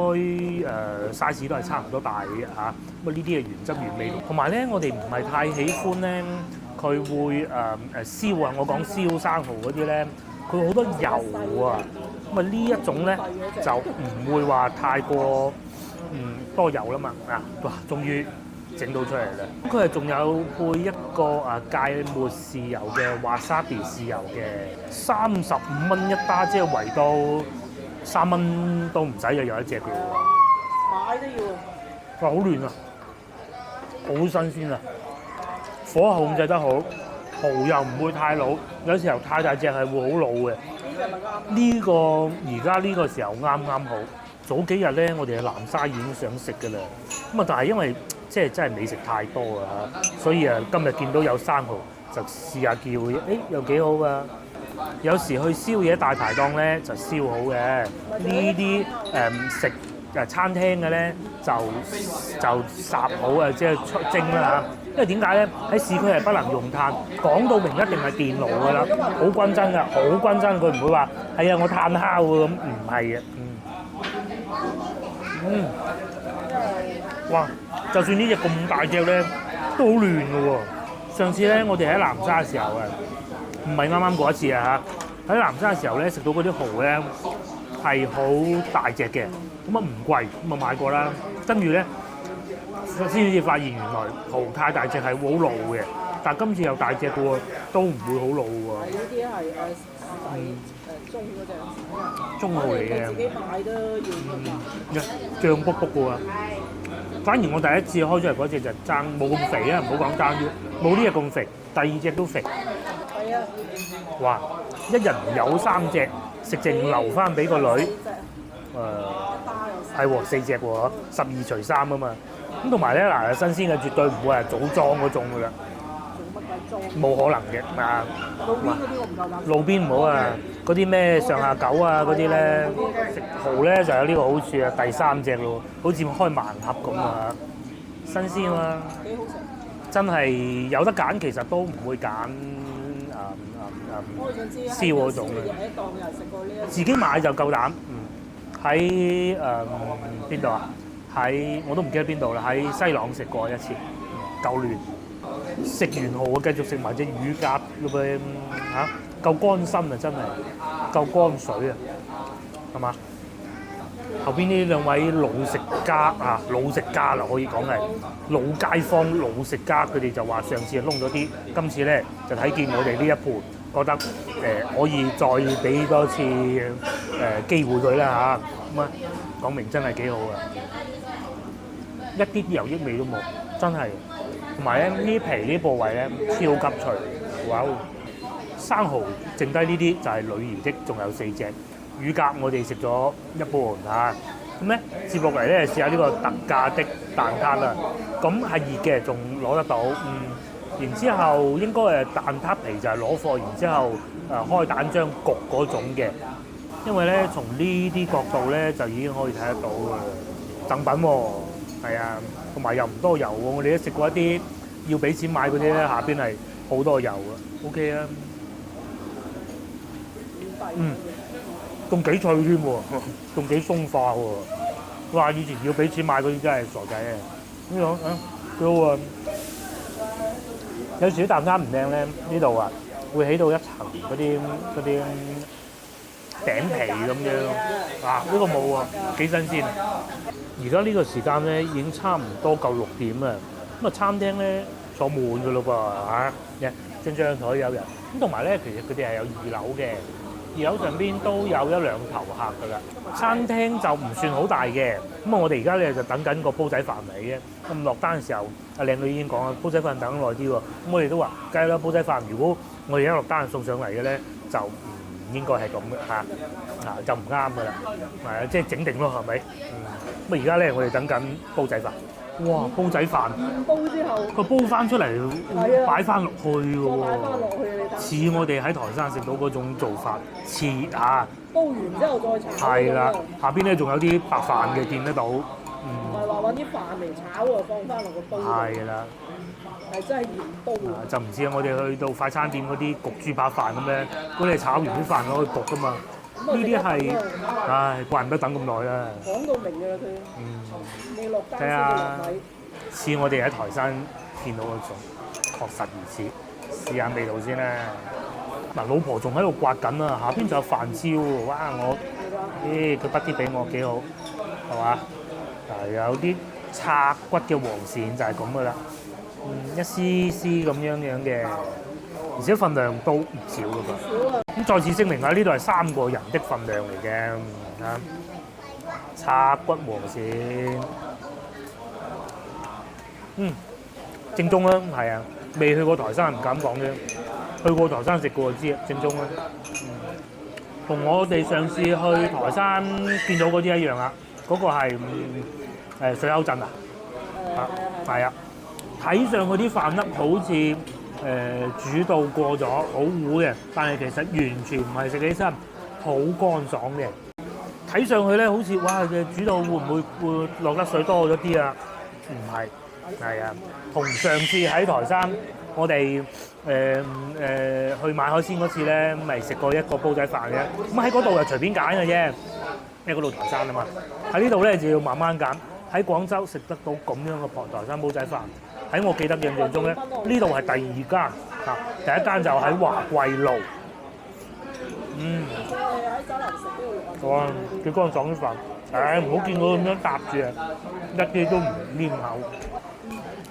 size 都係差唔多大嘅嚇。咁啊，呢啲係原汁原味。同埋咧，我哋唔係太喜歡咧，佢會燒啊！我講燒生蠔嗰啲咧，佢好多油啊。咁啊，呢一種咧就唔會話太過多油啦嘛。哇！終於整到出嚟啦！佢係仲有配一個芥末豉油嘅 wasabi 豉油嘅，35蚊一打，即係圍到3蚊都唔使嘅，有一隻嘅喎。買都要。哇！好嫩啊，好新鮮啊，火候控制得好，蠔又唔會太老，有時候太大隻係會好老嘅。呢個而家呢個時候啱啱好。早幾日咧，我哋喺南沙已經想食嘅啦。咁啊，但係因為即係真係美食太多啊，所以今日見到有生蠔就試下叫，又幾好噶。有時去宵夜大排檔咧就燒好嘅，呢啲食餐廳嘅咧就烚好啊，即係蒸啦嚇。因為點解咧？喺市區係不能用炭，講到明一定係電爐㗎啦，好均真㗎，好均真。佢唔會話係啊，我炭烤喎咁，唔係嘅。哇！就算呢隻咁大隻咧，都好嫩嘅喎。上次咧，我哋喺南沙嘅時候唔係啱啱嗰一次啊嚇，喺南沙嘅時候咧，食到嗰啲蠔咧係好大隻嘅，咁啊唔貴，咁啊買過啦。跟住咧先至發現原來蠔太大隻係會好老嘅，但係今次又大隻嘅喎，都唔會好老喎。呢啲係中嗰隻，中蠔嚟嘅，自己買都要醬卜卜嘅喎。反而我第一次開出嚟嗰隻就爭冇咁肥啊，唔好講爭啲，冇呢隻咁肥，第二隻都肥。係啊！哇！一人有3隻，食剩留翻俾個女。係喎，4隻喎，12除3啊嘛。咁同埋咧嗱，新鮮嘅絕對唔會係組裝嗰種㗎啦。做乜鬼裝？冇可能嘅啊！路邊嗰啲我唔夠膽。路邊唔好啊！嗰啲咩上下九啊嗰啲咧，食蠔咧就有呢個好處啊，第3隻咯，好似開盲盒咁啊，新鮮啊！幾好食。真係有得揀，其實都唔會揀燒嗰種嘅。自己買就夠膽。喺邊度啊？喺我都唔記得邊度啦。喺西朗食過一次，夠嫩。食完蠔啊，繼續食埋隻乳鴿咁樣夠乾身啊！真係夠乾水啊，係嘛？後邊呢2位老食家老食家啦，可以講係老街坊老食家，佢哋就話上次係燶咗啲，今次咧就睇見我哋呢一盤，覺得可以再俾多次機會佢啦嚇，咁啊講明真係幾好啊，一啲油益味都冇，真係。同埋咧呢皮呢部位咧超級脆，哇！生蠔剩低呢啲就係女兒的，仲有4隻。乳鴿我哋食咗一半嚇，咁咧接落嚟咧試下呢個特價的蛋撻啦。咁係熱嘅，仲攞得到。然之後應該蛋撻皮就係攞貨，然之後開蛋漿焗嗰種嘅。因為咧從呢啲角度咧就已經可以睇得到嘅贈品喎，係啊，同埋又唔多油喎。我哋都食過一啲要俾錢買嗰啲咧，下邊係好多油嘅 ，OK 啊。仲幾脆添喎，仲幾鬆化喎！哇！以前要俾錢買嗰啲真係傻仔啊！呢種幾好啊！有時啲蛋撻唔靚咧，呢度會起到一層嗰啲餅皮咁樣啊！呢個冇喎，幾新鮮啊！而家呢個時間咧已經差唔多夠6點啦，咁啊餐廳咧坐滿㗎咯噃嚇，張台有人咁，同埋咧其實佢哋係有2樓嘅。二樓上邊都有一兩頭客㗎啦。餐廳就唔算好大嘅，咁啊我哋而家咧就等緊個煲仔飯嚟嘅。咁落單嘅時候，阿靚女已經講啦，煲仔飯等耐啲喎。咁我哋都話，梗係啦，煲仔飯如果我哋一落單送上嚟嘅咧，就唔應該係咁嘅嚇，就唔啱㗎啦。係啊，即係整定咯，係咪？咁而家咧我哋等緊煲仔飯。哇！煲仔飯現煲之後，佢煲翻出嚟，擺翻落去喎再擺翻落去你睇。似我哋喺台山食到嗰種做法，似啊！煲完之後再炒。係啦，下邊咧仲有啲白飯嘅，見得到。唔係話揾啲飯嚟炒啊，放翻落個煲度。係啦，係真係現煲啊！就唔似我哋去到快餐店嗰啲焗豬扒飯咁樣，嗰啲係炒完啲飯攞去焗噶嘛。呢啲係，唉，怪唔得等咁耐啦。講到明㗎啦佢。未落單先至落米。似我哋喺台山見到嗰種，確實如此。試下味道先啦。嗱，老婆仲喺度刮緊啊，下邊仲有飯焦喎。哇！佢筆啲俾我幾好，係嘛？有啲拆骨嘅黃鱔就係咁噶啦，一絲絲咁樣嘅，而且份量都唔少噶噃。咁再次聲明下，呢度係3個人的份量嚟嘅，拆骨黃鱔，正宗啦，係啊，未去過台山唔敢講啫，去過台山食過就知啊，正宗啦。同我哋上次去台山見到嗰啲一樣啦，嗰個係水口鎮啊，係啊，睇上去啲飯粒好似煮到過咗好糊嘅，但係其實完全唔係，食起身好乾爽嘅。睇上去咧好似哇嘅煮到會落得水多咗啲啊？唔係，係啊，同上次喺台山我哋去買海鮮嗰次咧，咪食過一個煲仔飯嘅，咁喺嗰度就隨便揀嘅啫，因為嗰度台山啊嘛。喺呢度咧就要慢慢揀。喺廣州食得到咁樣嘅台山煲仔飯，喺我記得印象中咧，呢度係第2間，第一間就喺華貴路。喺酒樓食都要落。哇！幾乾爽啲飯，唔好見到咁樣搭住啊，一啲都唔黏口。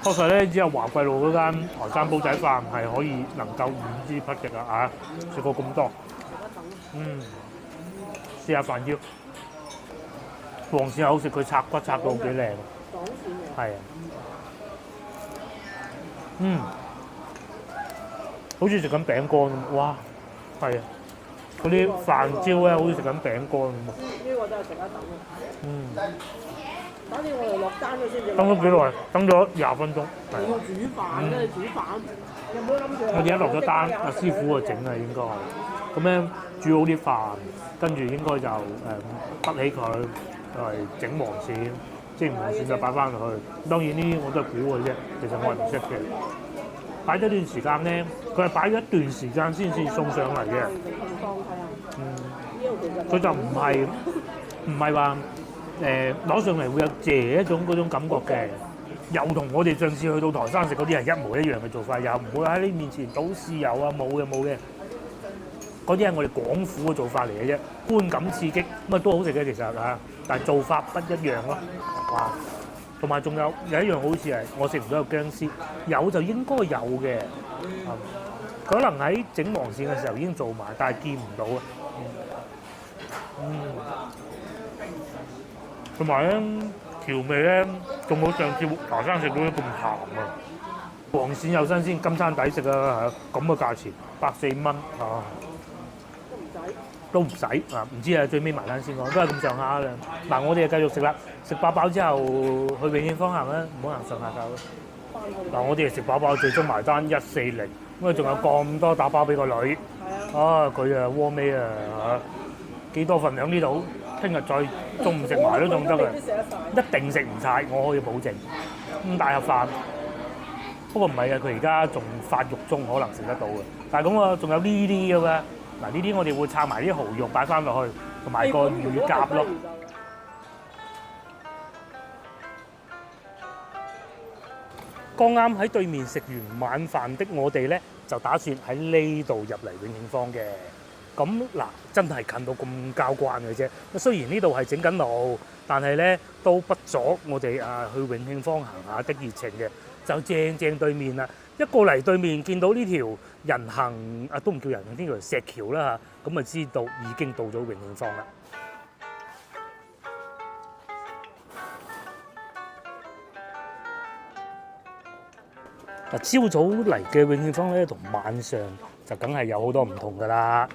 確實咧，只有華貴路嗰間台山煲仔飯係可以能夠五支匹敵啊！食過咁多，試下飯焦，黃鱔好食，佢拆骨拆到幾靚，係啊，好似食緊餅乾咁，哇，係啊，嗰啲飯焦咧好似食緊餅乾咁。呢個真係食得等啊！反正我哋落單咗先至。等咗幾耐？等咗20分鐘。你要煮飯咧，煮飯有冇諗住？我哋一落咗單，阿師傅就整啦，應該。咁咧煮好啲飯，跟住應該就滗起佢，嚟整黃鱔，蒸黃鱔就擺翻落去。當然呢啲我都係估嘅啫，其實我係唔識嘅。擺咗段時間咧，佢係擺咗一段時間先至送上嚟嘅。佢就唔係話攞上嚟會有謝一種嗰種感覺嘅，又同我哋上次去到台山食嗰啲係一模一樣嘅做法，又唔會喺你面前倒豉油啊，冇嘅。嗰啲係我哋廣府嘅做法嚟嘅啫，觀感刺激，咁啊都好食嘅其實嚇，但係做法不一樣咯。哇！同埋仲有一樣好似係我食唔到有薑絲，有就應該有嘅，可能喺整黃鱔嘅時候已經做埋，但係見唔到啊。同埋咧調味咧，仲冇上次台山食到咁鹹啊！黃鱔又新鮮，今餐抵食啊！咁嘅價錢140蚊啊！都唔使啊！唔知啊，最尾埋單先講，都係咁上下啦。嗱，我哋就繼續食啦，食飽飽之後去永慶坊行啦，唔好行上下晝啦。嗱，我哋食飽飽，最終埋單140，咁啊仲有咁多打包俾個女，啊佢啊窩尾啊嚇，幾多份量呢度？聽日再中午食埋都仲得嘅，一定食唔晒，我可以保證。咁大盒飯，不過唔係啊，佢而家仲發育中，可能食得到嘅。但係咁啊，仲有呢啲嘅嘛。嗱，呢啲我哋會拆埋啲蠔肉擺翻落去，同埋個乳鴿咯。剛啱喺對面食完晚飯的我哋咧，就打算喺呢度入嚟永慶坊嘅。咁嗱，真係近到咁交關嘅啫。雖然呢度係整緊路，但係咧都不阻我哋去永慶坊行下的熱情嘅。就正對面啦，一過嚟對面見到呢條人行都唔叫人行，呢條石橋啦嚇，咁啊知道已經到咗永慶坊啦。嗱，朝早嚟嘅永慶坊咧，同晚上就梗係有好多唔同噶啦。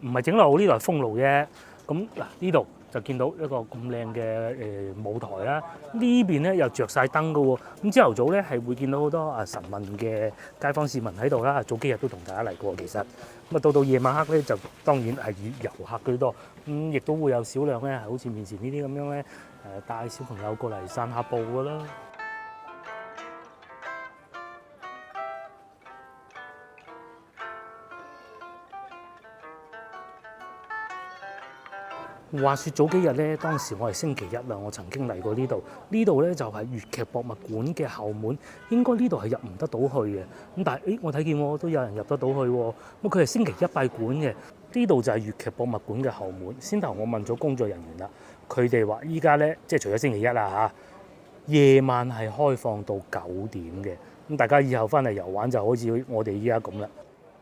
唔係整路，呢度係封路啫。咁嗱，呢度就見到一個咁靚嘅舞台啦。呢邊咧又着晒燈噶喎。咁朝頭早咧係會見到好多晨運嘅街坊市民喺度啦。早幾日都同大家嚟過，其實咁到夜晚黑咧就當然係以遊客居多。亦都會有少量咧係好似面前呢啲咁樣咧帶小朋友過嚟散下步噶啦。話說早幾日咧，當時我係星期一啦，我曾經嚟過呢度。呢度咧就係粵劇博物館嘅後門，應該呢度係入唔得到去嘅。咁但係我睇見都有人入得到去喎。咁佢係星期一閉館嘅。呢度就係粵劇博物館嘅後門。先頭我問咗工作人員啦，佢哋話依家咧即係除咗星期一啦嚇，夜晚係開放到9點嘅。咁大家以後翻嚟遊玩就好似我哋依家咁啦。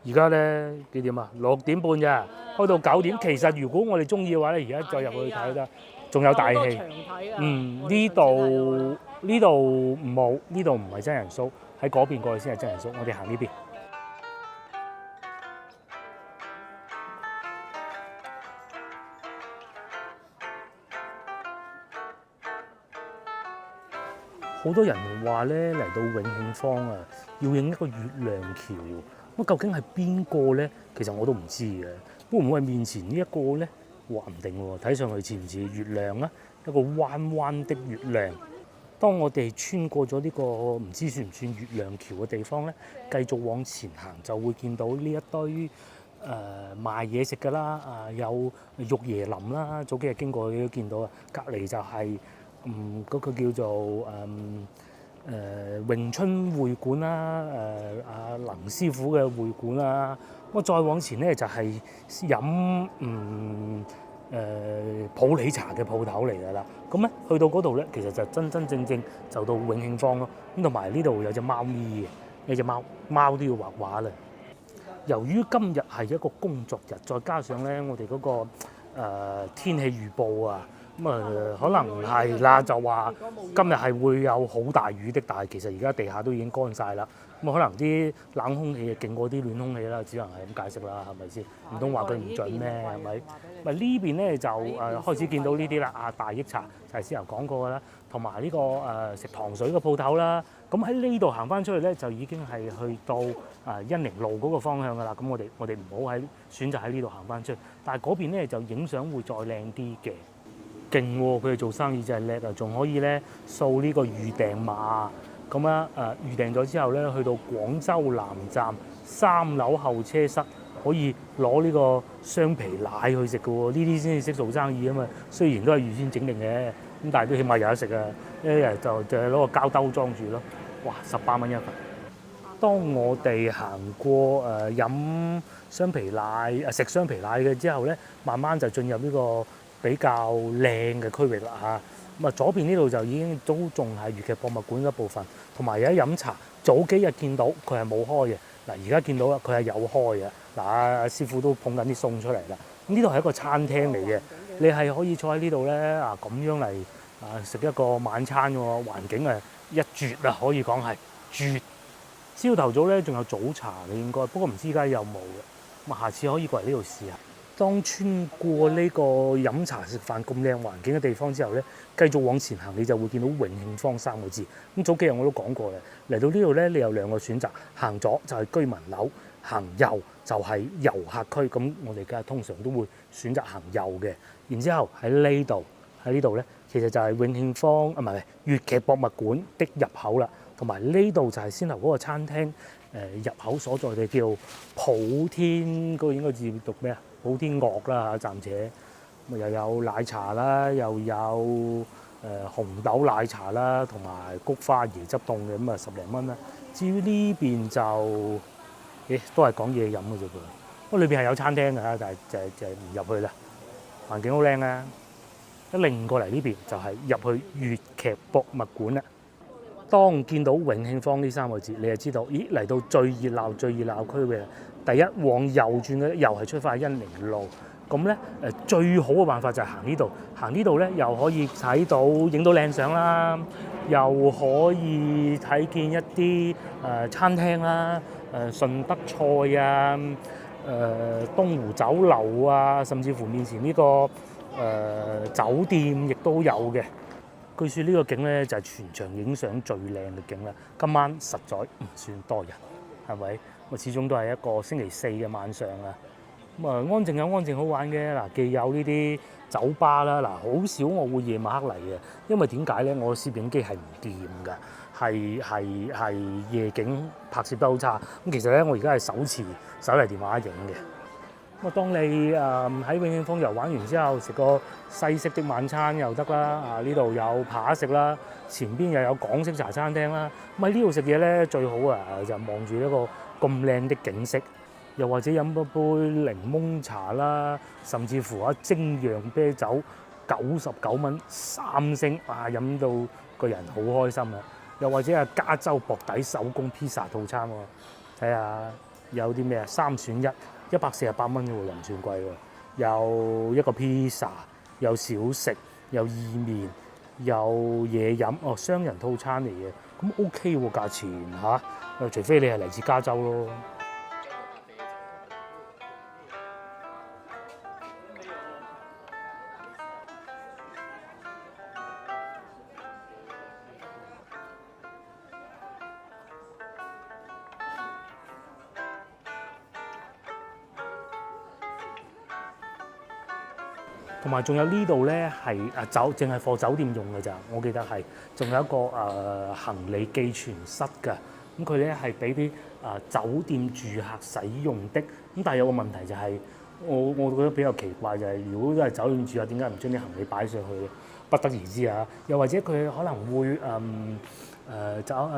而家咧幾點啊？6點半咋，開到9點。其實如果我哋中意嘅話咧，而家再入去睇得，仲有大戲。呢度冇，呢度唔係真人 show，喺嗰邊過去先係真人 show。我哋行呢邊。好多人話咧嚟到永慶坊啊，要影一個月亮橋。咁究竟係邊個咧？其實我都唔知嘅。會唔會係面前呢一個咧？話唔定喎。睇上去似唔似月亮啊？一個彎彎的月亮。當我哋穿過咗呢個唔知算唔算月亮橋嘅地方咧，繼續往前行就會見到呢一堆賣嘢食㗎啦。有玉椰林啦，早幾日經過都見到啊。隔離就係嗰個叫做詠春會館啦，阿能師傅嘅會館啦。咁再往前咧就係飲普洱茶嘅鋪頭嚟㗎啦。咁咧去到嗰度咧，其實就真正就到永慶坊咯。咁同埋呢度有隻貓咪嘅，有隻貓都要畫畫啦。由於今日係一個工作日，再加上咧我哋嗰個天氣預報啊。可能係啦，就話今日係會有好大雨的，但係其實而家地下都已經乾晒啦。可能啲冷空氣勁過啲暖空氣啦，只能係咁解釋啦，係咪先？唔通話佢唔準咩？係咪？呢邊咧就開始見到呢啲啦。大益茶就係先頭講過㗎啦，同埋呢個食糖水嘅鋪頭啦。咁喺呢度行翻出去咧，就已經係去到恩寧路嗰個方向㗎啦。咁我哋唔好選擇喺呢度行翻出去，但係嗰邊咧就影相會再靚啲嘅。勁喎！佢哋做生意真係叻啊，仲可以咧掃呢個預訂碼，咁預訂咗之後咧，去到廣州南站3樓候車室可以攞呢個雙皮奶去食嘅喎，呢啲先至識做生意啊嘛。雖然都係預先整定嘅，咁但係都起碼有得食啊！一日就係攞個膠兜裝住咯。哇！18蚊一份。當我哋行過飲雙皮奶食雙皮奶嘅之後咧，慢慢就進入呢個比較靚嘅區域啦嚇。咁左邊呢度就已經都仲係粵劇博物館一部分，同埋有得飲茶。早幾日見到佢係冇開嘅，嗱而家見到啦，佢係有開嘅。嗱阿師傅都捧緊啲餸出嚟啦。呢度係一個餐廳嚟嘅，你係可以坐喺呢度咧咁樣嚟食一個晚餐喎，環境一絕啊，可以講係絕。朝頭早咧仲有早茶嘅應該，不過唔知而家有冇嘅。咁下次可以過嚟呢度試下。當穿過呢個飲茶食飯咁靚環境嘅地方之後咧，繼續往前行，你就會見到永慶坊3個字。咁早幾日我都講過嘅，嚟到呢度咧，你有2個選擇，行左就係居民樓，行右就係遊客區。咁我哋梗係通常都會選擇行右嘅。然之後喺呢度咧，其實就係永慶坊唔係粵劇博物館的入口啦。同埋呢度就係先頭嗰個餐廳入口所在嘅叫普天，嗰個應該字讀咩啊？普天樂啦嚇，暫且又有奶茶啦，又有紅豆奶茶啦，同埋菊花椰汁凍嘅，咁10零蚊啦。至於呢邊就都係講嘢飲嘅啫噃。裏邊係有餐廳㗎，但係就唔入去啦。環境好靚啊！一擰過嚟呢邊就係入去粵劇博物館啦。當見到永慶坊呢3個字，你就知道，咦嚟到最熱鬧區域啦。第一往右轉嘅又係出翻去恩寧路。咁咧最好嘅辦法就係行呢度咧又可以睇到影到靚相啦，又可以睇見一啲餐廳啦，順德菜啊，東湖酒樓啊，甚至乎面前呢個酒店亦都有嘅。據說呢個景咧就係全場影相最靚嘅景啦。今晚實在唔算多人，係咪？咁始終都係一個星期四嘅晚上啊。咁啊，安靜有安靜好玩嘅嗱，既有呢啲酒吧啦，嗱好少我會夜晚黑嚟嘅，因為點解咧？我攝影機係唔掂㗎，係夜景拍攝得好差。咁其實咧，我而家係手持手提電話影嘅。咁啊，當你喺永慶坊遊玩完之後，食個西式的晚餐又得啦。啊，呢度有扒食啦，前邊又有港式茶餐廳啦。咁喺呢度食嘢咧，最好啊就望住一個咁靚的景色。又或者飲一杯檸檬茶啦，甚至乎精釀啤酒99蚊3升，哇！飲到個人好開心啊！又或者加州薄底手工披薩套餐喎，睇下有啲咩啊？3選1 148蚊喎，又唔算貴喎。有一個披薩，有小食，有意麵，有嘢飲，哦，雙人套餐嚟嘅，咁 OK 喎，價錢嚇。除非你係嚟自加州咯。同埋仲有呢度咧係淨係貨酒店用嘅咋，我記得係，仲有一個行李寄存室㗎。咁佢咧係俾啲酒店住客使用的。咁但係有個問題就係、我覺得比較奇怪就係、如果都係酒店住客，點解唔將啲行李擺上去？不得而知啊。又或者佢可能會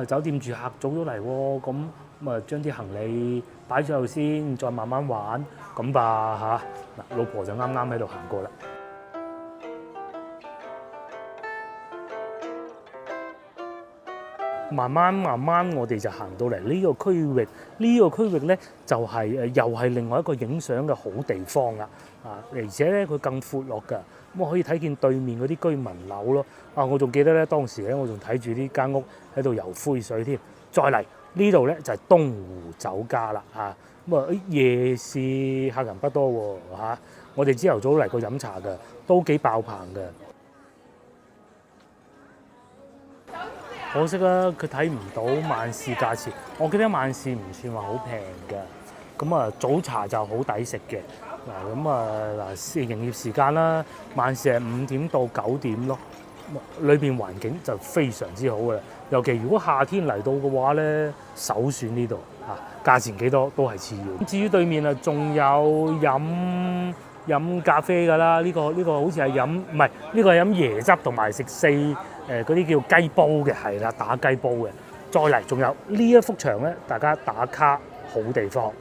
酒店住客早咗嚟喎，咁啊將啲行李擺咗度先，再慢慢玩咁吧嚇。嗱，老婆就啱啱喺度行過啦。慢慢我哋就行到嚟呢個區域，呢個區域咧就係又係另外一個影相嘅好地方啦。而且咧佢更闊落㗎，咁可以睇見對面嗰啲居民樓咯。我仲記得咧當時咧我仲睇住呢間屋喺度游灰水添。再嚟呢度咧就係東湖酒家啦。夜市客人不多喎。我哋朝頭早嚟過飲茶㗎，都幾爆棚㗎。可惜啦，佢睇唔到晚市價錢。我記得晚市唔算話好平嘅。咁早茶就好抵食嘅。營業時間啦，晚市係5點到9點咯。裏邊環境就非常之好嘅啦。尤其如果夏天嚟到嘅話咧，首選呢度價錢幾多都係次要。至於對面仲有飲咖啡㗎啦。呢個好似係飲唔係呢個係飲椰汁同埋食嗰啲叫雞煲嘅，係啦，打雞煲嘅。再嚟仲有呢一幅牆咧，大家打卡好地方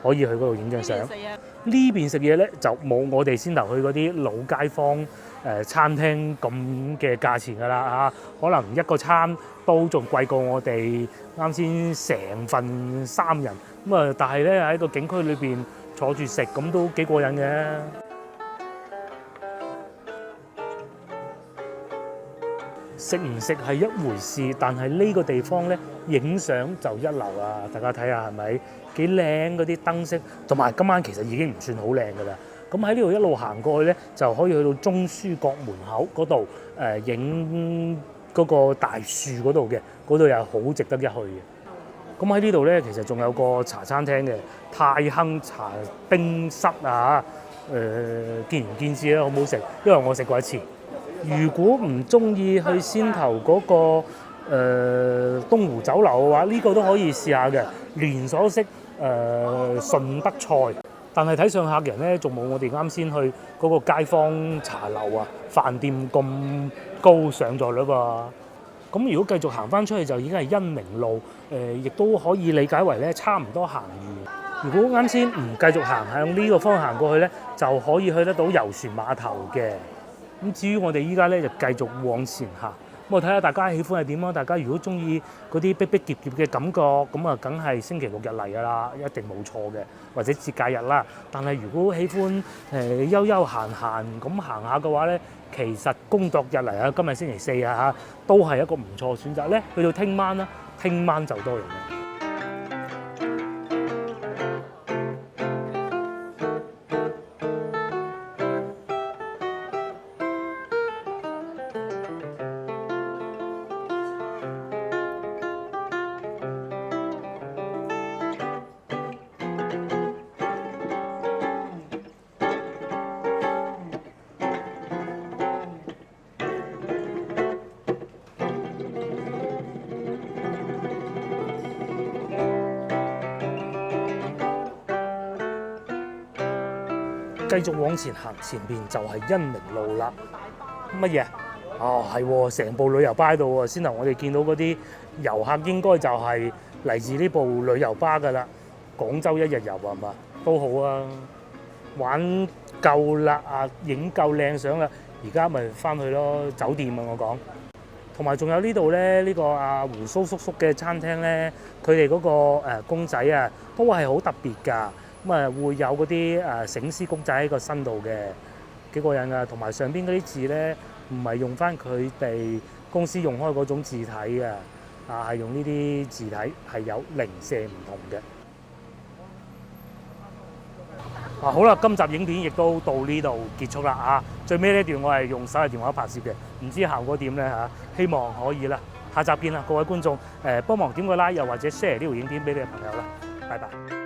可以去嗰度影張相。呢邊食嘢咧就冇我哋先頭去嗰啲老街坊餐廳咁嘅價錢㗎啦。可能一個餐都仲貴過我哋啱先成份3人咁但係咧喺個景區裏邊坐住食咁都幾過癮嘅。食唔食係一回事，但係呢個地方咧影相就一流啊！大家睇下係咪幾靚嗰啲燈飾，同埋今晚其實已經唔算好靚㗎啦。咁喺呢度一路行過去咧，就可以去到中書閣門口嗰度影嗰個大樹嗰度嘅，嗰度又好值得一去嘅。咁喺呢度咧，其實仲有個茶餐廳嘅泰亨茶冰室見仁見智啦，好唔好食？因為我食過一次。如果唔中意去先頭嗰個東湖酒樓嘅話，呢個都可以試下嘅連鎖式順德菜。但係睇上客人咧，仲冇我哋啱先去嗰個街坊茶樓飯店咁高上座率噃。咁如果繼續行翻出去，就已經係恩寧路，亦都可以理解為咧差唔多行完如果啱先唔繼續行向呢個方向行過去咧，就可以去得到遊船碼頭嘅。咁至於我哋依家咧就繼續往前行。咁我睇下大家喜歡係點咯。大家如果中意嗰啲逼逼夾夾嘅感覺，咁啊梗係星期六日嚟㗎啦，一定冇錯嘅，或者節假日啦。但係如果喜歡悠悠閒閒咁行下嘅話咧，其實工作日嚟啊，今日星期四啊嚇，都係一個唔錯選擇咧。去到聽晚啦，聽晚就多人啦。繼續往前行，前邊就係恩寧路啦。乜嘢？哦，係喎，成部旅遊巴喺度喎。先頭我哋見到嗰啲遊客應該就係嚟自呢部旅遊巴㗎啦。廣州一日遊係嘛？都好啊，玩夠啦啊，影夠靚相啦，而家咪翻去咯，酒店啊我講。同埋仲有呢度咧，呢個阿胡蘇叔叔嘅餐廳咧，佢哋嗰個公仔啊，都係好特別㗎。咁啊會有嗰啲醒獅公仔喺個身度嘅，幾過癮㗎。同埋上邊嗰啲字咧，唔係用翻佢哋公司用開嗰種字體嘅，係用呢啲字體係有零舍唔同嘅。好啦，今集影片亦都到呢度結束啦啊！最尾呢段我係用手提電話拍攝嘅，唔知效果點咧嚇？希望可以啦。下集見啦，各位觀眾幫忙點個 like 又或者 share 呢條影片俾你嘅朋友啦，拜拜。